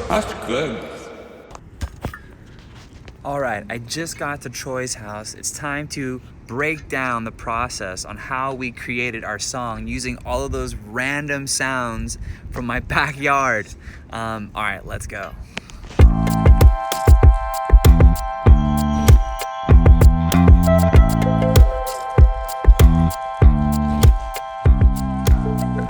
That's good. All right, I just got to Troy's house. It's time to break down the process on how we created our song using all of those random sounds from my backyard. All right, let's go.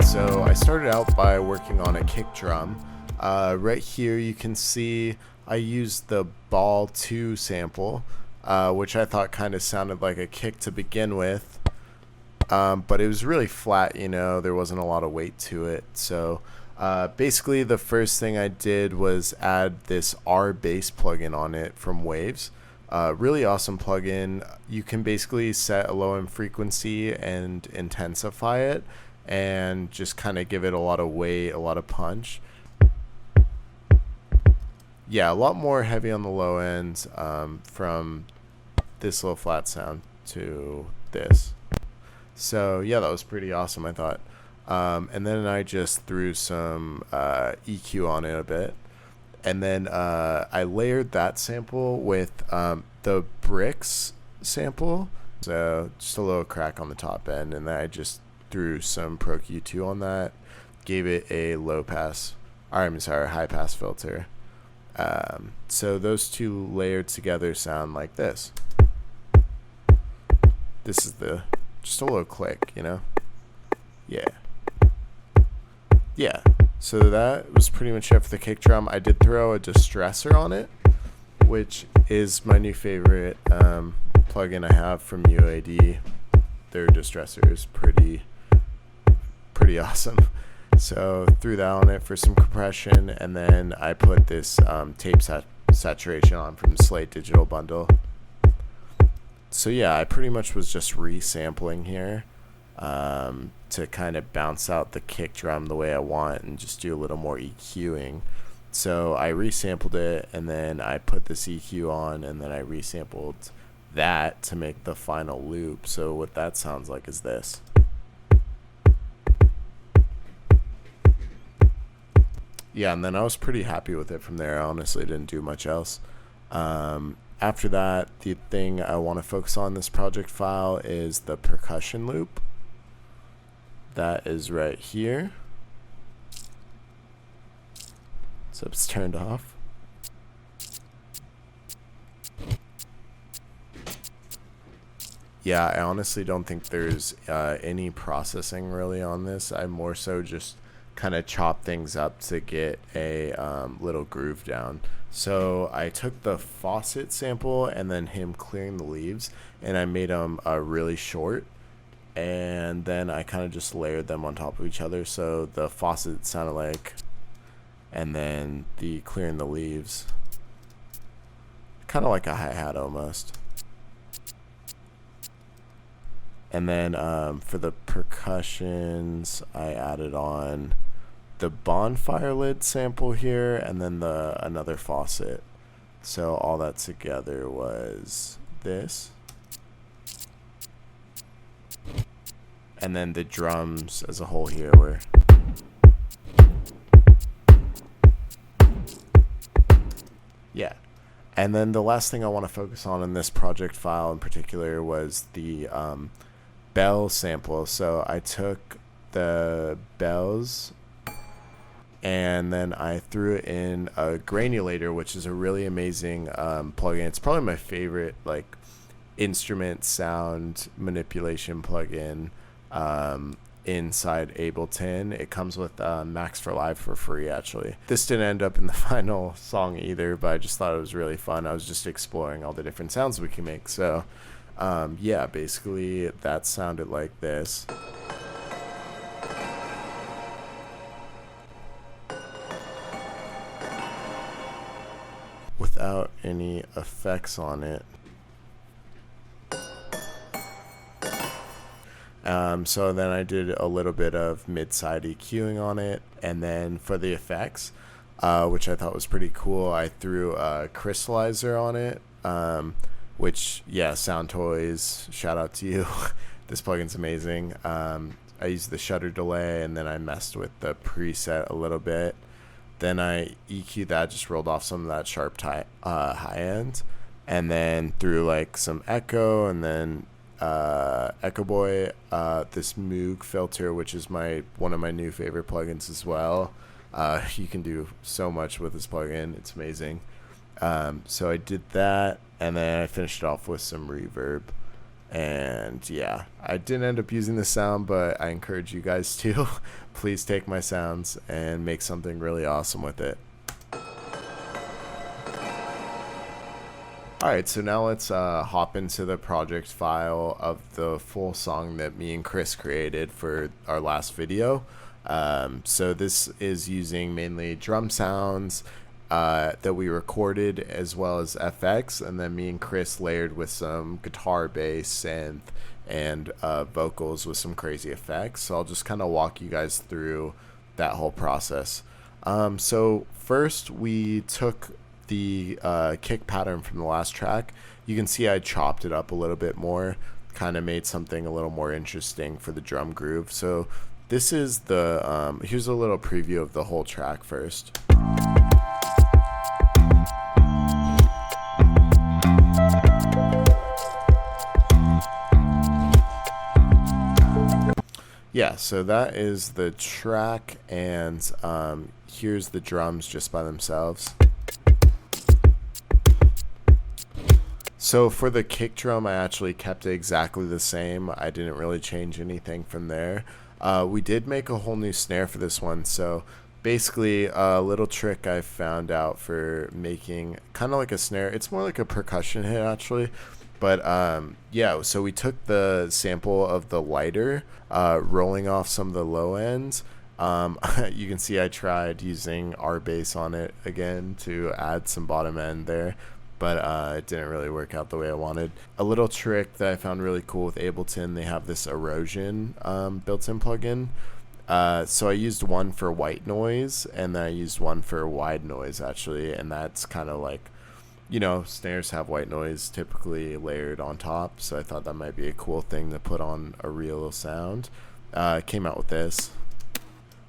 So I started out by working on a kick drum. Right here you can see I used the Ball 2 sample, which I thought kind of sounded like a kick to begin with. But it was really flat, there wasn't a lot of weight to it. So basically the first thing I did was add this R bass plugin on it from Waves. Really awesome plugin. You can basically set a low end frequency and intensify it and just kind of give it a lot of weight, a lot of punch. Yeah, a lot more heavy on the low end, from this low flat sound to this. So yeah, that was pretty awesome, I thought. And then I just threw some EQ on it a bit. And then I layered that sample with the Bricks sample. So just a little crack on the top end. And then I just threw some Pro Q2 on that. Gave it a high pass filter. So those two layered together sound like this. This is just a little click, Yeah. Yeah. So that was pretty much it for the kick drum. I did throw a distressor on it, which is my new favorite plugin I have from UAD. Their distressor is pretty awesome. So threw that on it for some compression, and then I put this tape saturation on from Slate Digital Bundle. So yeah, I pretty much was just resampling here to kind of bounce out the kick drum the way I want and just do a little more EQing. So I resampled it, and then I put this EQ on, and then I resampled that to make the final loop. So what that sounds like is this. Yeah, and then I was pretty happy with it from there. I honestly didn't do much else. After that, the thing I want to focus on in this project file is the percussion loop. That is right here. So it's turned off. Yeah, I honestly don't think there's any processing really on this. I more so just kind of chop things up to get a little groove down. So I took the Faucet sample and then him clearing the leaves, and I made them really short, and then I kind of just layered them on top of each other. So the Faucet sounded like, and then the clearing the leaves, kind of like a hi-hat almost. And then for the percussions, I added on the Bonfire Lid sample here, and then another Faucet. So all that together was this. And then the drums as a whole here were. Yeah. And then the last thing I want to focus on in this project file in particular was the bell sample. So I took the bells and then I threw it in a granulator, which is a really amazing plugin. It's probably my favorite instrument sound manipulation plugin inside Ableton. It comes with Max for Live for free, actually. This didn't end up in the final song either, but I just thought it was really fun. I was just exploring all the different sounds we can make. So yeah, basically that sounded like this. Without any effects on it. So then I did a little bit of mid-side EQing on it, and then for the effects, which I thought was pretty cool, I threw a crystallizer on it, which, yeah, Sound Toys, shout out to you. This plugin's amazing. I used the shutter delay, and then I messed with the preset a little bit. Then I EQ that, just rolled off some of that sharp high end, and then threw like some echo, and then Echo Boy, this Moog filter, which is one of my new favorite plugins as well. You can do so much with this plugin. It's amazing. So I did that, and then I finished it off with some reverb. And yeah, I didn't end up using the sound, but I encourage you guys to please take my sounds and make something really awesome with it. Alright, so now let's hop into the project file of the full song that me and Chris created for our last video. So this is using mainly drum sounds that we recorded, as well as FX, and then me and Chris layered with some guitar, bass, synth, and vocals with some crazy effects. So I'll just kind of walk you guys through that whole process. So first we took the kick pattern from the last track. You can see I chopped it up a little bit more, kind of made something a little more interesting for the drum groove. So this is the here's a little preview of the whole track first. Yeah, so that is the track, and here's the drums just by themselves. So for the kick drum, I actually kept it exactly the same. I didn't really change anything from there. We did make a whole new snare for this one. So basically, a little trick I found out for making kind of like a snare. It's more like a percussion hit, actually. But yeah, so we took the sample of the lighter, rolling off some of the low ends. You can see I tried using R bass on it again to add some bottom end there, but it didn't really work out the way I wanted. A little trick that I found really cool with Ableton, they have this erosion built-in plugin. So I used one for white noise, and then I used one for wide noise, actually, and that's kind of like, you know, snares have white noise typically layered on top, so I thought that might be a cool thing to put on a real sound. Came out with this.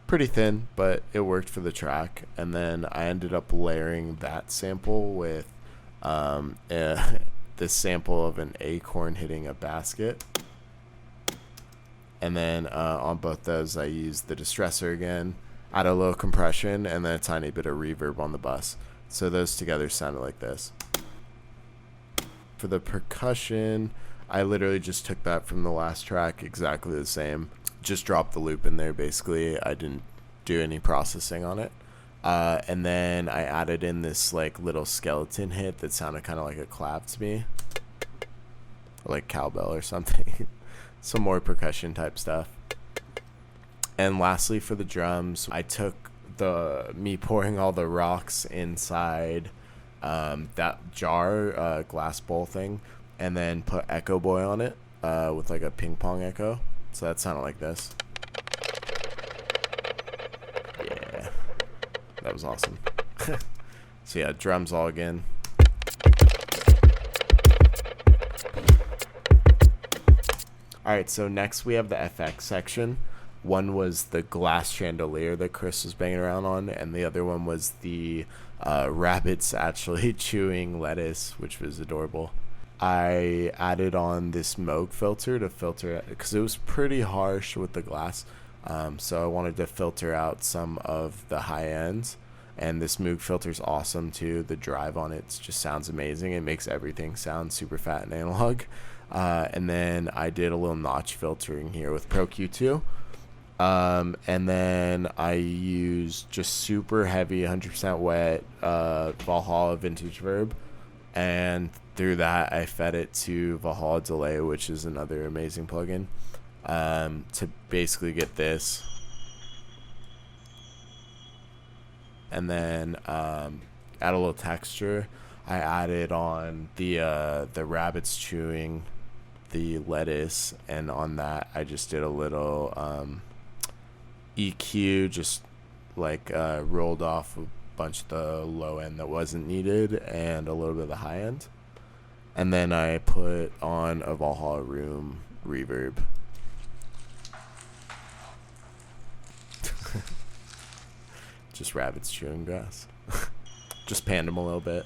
Pretty thin, but it worked for the track. And then I ended up layering that sample with this sample of an acorn hitting a basket. And then on both those, I used the distressor again, add a little compression, and then a tiny bit of reverb on the bus. So those together sounded like this. For the percussion, I literally just took that from the last track, exactly the same. Just dropped the loop in there, basically. I didn't do any processing on it. And then I added in this like little skeleton hit that sounded kind of like a clap to me. Or like cowbell or something. Some more percussion type stuff. And lastly, for the drums, I took me pouring all the rocks inside that jar, glass bowl thing, and then put Echo Boy on it with like a ping pong echo. So that sounded like this. Yeah, that was awesome. So yeah, drums all again. Alright, so next we have the FX section. One was the glass chandelier that Chris was banging around on, and the other one was the rabbits actually chewing lettuce, which was adorable. I added on this Moog filter to filter it, because it was pretty harsh with the glass, so I wanted to filter out some of the high ends. And this Moog filter is awesome too. The drive on it just sounds amazing. It makes everything sound super fat and analog. And then I did a little notch filtering here with Pro Q2. And then I used just super heavy, 100% wet Valhalla Vintage Verb, and through that I fed it to Valhalla Delay, which is another amazing plugin, to basically get this. And then add a little texture. I added on the rabbits chewing the lettuce, and on that I just did a little EQ, just like rolled off a bunch of the low end that wasn't needed and a little bit of the high end. And then I put on a Valhalla Room reverb. just rabbits chewing grass. Just panned them a little bit.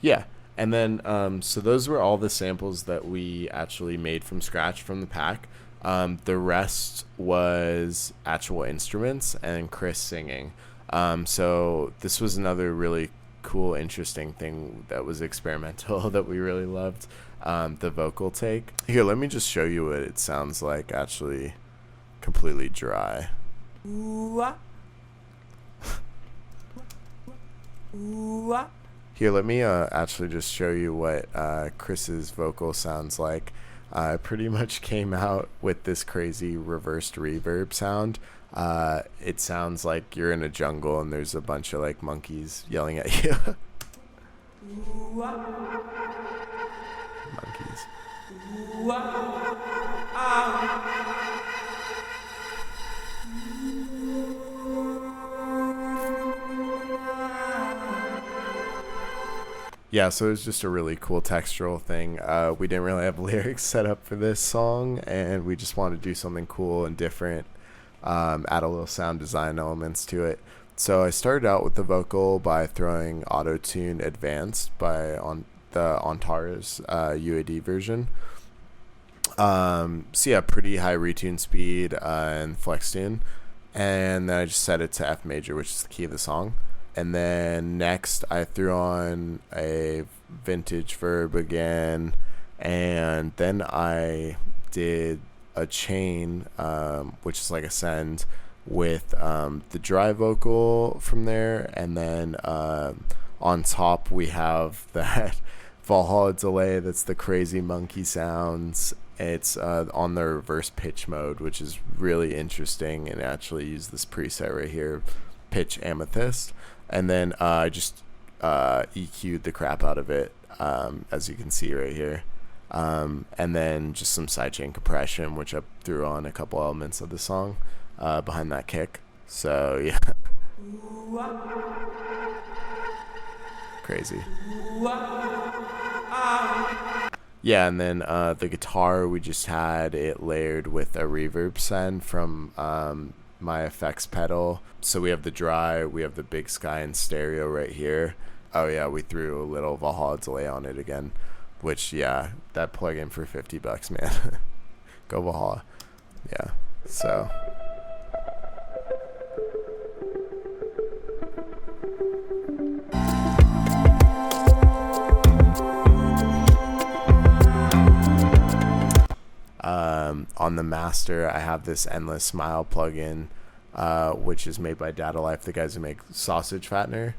Yeah. And then, so those were all the samples that we actually made from scratch from the pack. The rest was actual instruments and Chris singing. So this was another really cool, interesting thing that was experimental that we really loved. The vocal take. Here, let me just show you what it sounds like actually completely dry. Here, let me actually just show you what Chris's vocal sounds like. It pretty much came out with this crazy reversed reverb sound. It sounds like you're in a jungle and there's a bunch of like monkeys yelling at you. Monkeys. Yeah, so it was just a really cool textural thing. We didn't really have lyrics set up for this song, and we just wanted to do something cool and different, add a little sound design elements to it. So I started out with the vocal by throwing Auto-Tune Advanced on the Antares UAD version. So yeah, pretty high retune speed and flex tune. And then I just set it to F major, which is the key of the song. And then next I threw on a vintage verb again, and then I did a chain, which is like a send with the dry vocal from there, and then on top we have that Valhalla delay that's the crazy monkey sounds. It's on the reverse pitch mode, which is really interesting, and actually use this preset right here, pitch amethyst. And then I just EQ'd the crap out of it, as you can see right here. And then just some sidechain compression, which I threw on a couple elements of the song behind that kick. So, yeah. Crazy. Yeah, and then the guitar, we just had it layered with a reverb send from my effects pedal. So we have the dry, we have the big sky and stereo right here. Oh yeah, we threw a little Valhalla delay on it again, which, yeah, that plugin for $50, man. Go Valhalla. Yeah, so on the master, I have this Endless Smile plugin, which is made by Data Life, the guys who make Sausage Fattener.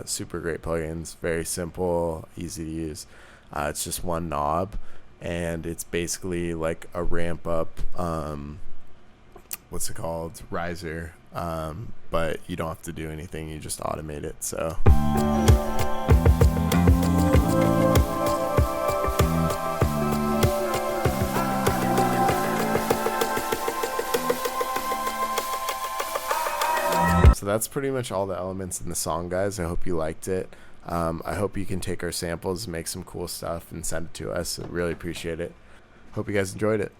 Super great plugins, very simple, easy to use. It's just one knob, and it's basically like a ramp up, what's it called, riser, but you don't have to do anything, you just automate it. So So that's pretty much all the elements in the song, guys. I hope you liked it. I hope you can take our samples, make some cool stuff, and send it to us. I really appreciate it. Hope you guys enjoyed it.